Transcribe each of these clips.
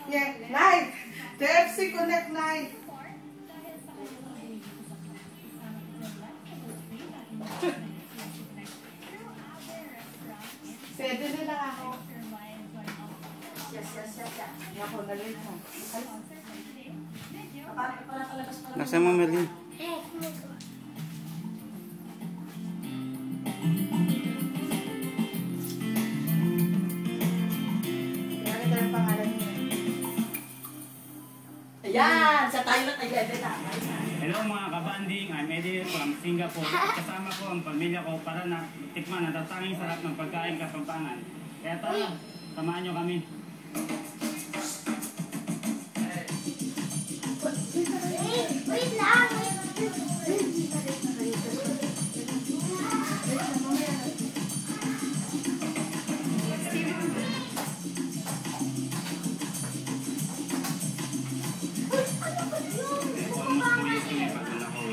Yeah, live. TFC Connect live. Pwede na lang ako. Yes. Ako na rin mo. Nasa mo, Melin? Ayan, sa tayo na tayo na. Hello mga kabanding, I'm Eddie from Singapore. Kasama ko ang pamilya ko para na tikman ang tatanging sarap ng pagkain Kapampangan. Kaya tara, samahan nyo kami. Wait lang!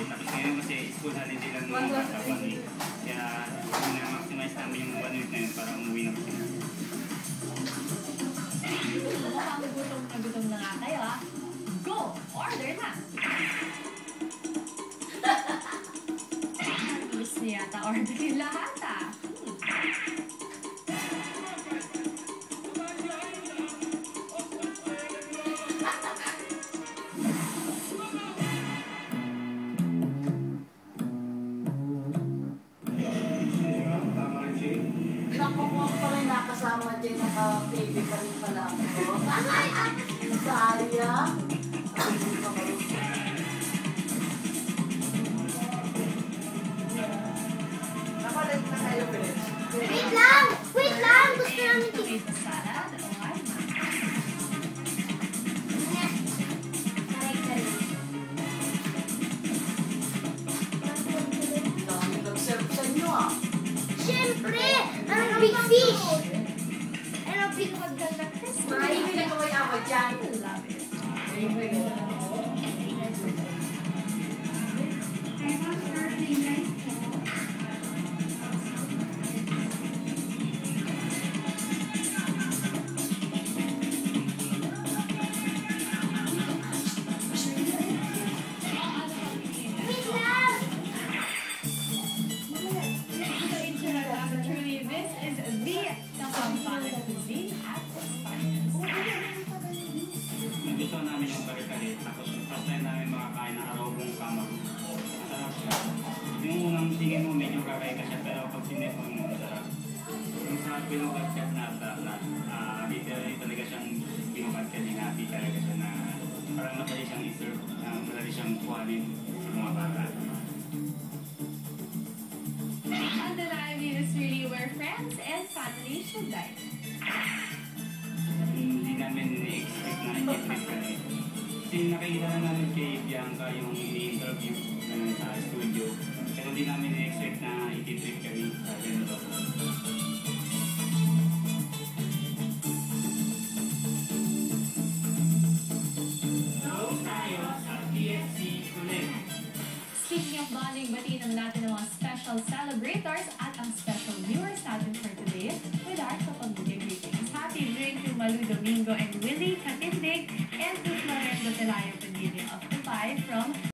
Tapos ngayon kasi school holiday lang mga bata 1 week. Kaya na-maximize namin yung 1 week na yun para umuwi na kasi. Mukhang gutom na nga kayo, ha? Go! Order na! Gusto niya yata order yung lahat, ha? Nakukuha pa rin nakasama dyan, naka-baby pa rin pala ako. Sayang. Nakalag na kayo, Pres. Wait lang! Wait lang! Gusto namin Ito salad o ay Dami nag-serve sa inyo ah. Siyempre! Ang big fish! Ano big maganda Christmas. Mahilig na kaway ako dyan. Love it. Wait lang! Truly, this is the Kapampangan cuisine at its finest. Nagustuhan namin yung kare-kare. Tapos first time namin makakain ng arobong kamag. Masarap siya. Yung unang tingin mo medyo kakay ka siya pero pag sinet mo masarap. Yung sa pinukatkat na literally talaga siyang pinukatkat yung happy talaga siya na parang madali siyang i-serve, madali siyang kuhanin sa mga bata. Undeniably, this is really where friends and family should dine. Hindi namin i-expect na i-trip kami. Kasi nakikita na namin kay Bianca yung ini-interview sa studio. Pero hindi namin i-expect na i-trip kami sa ganito. Hello tayo sa TFC Connect. Speaking of bonding, batiin natin ang mga special celebrators at ang special viewers natin for today with our kapamilya greetings. Happy drink to Malu Domingo and Willie Katindig and to Florendo Telayo Padilla of Dubai from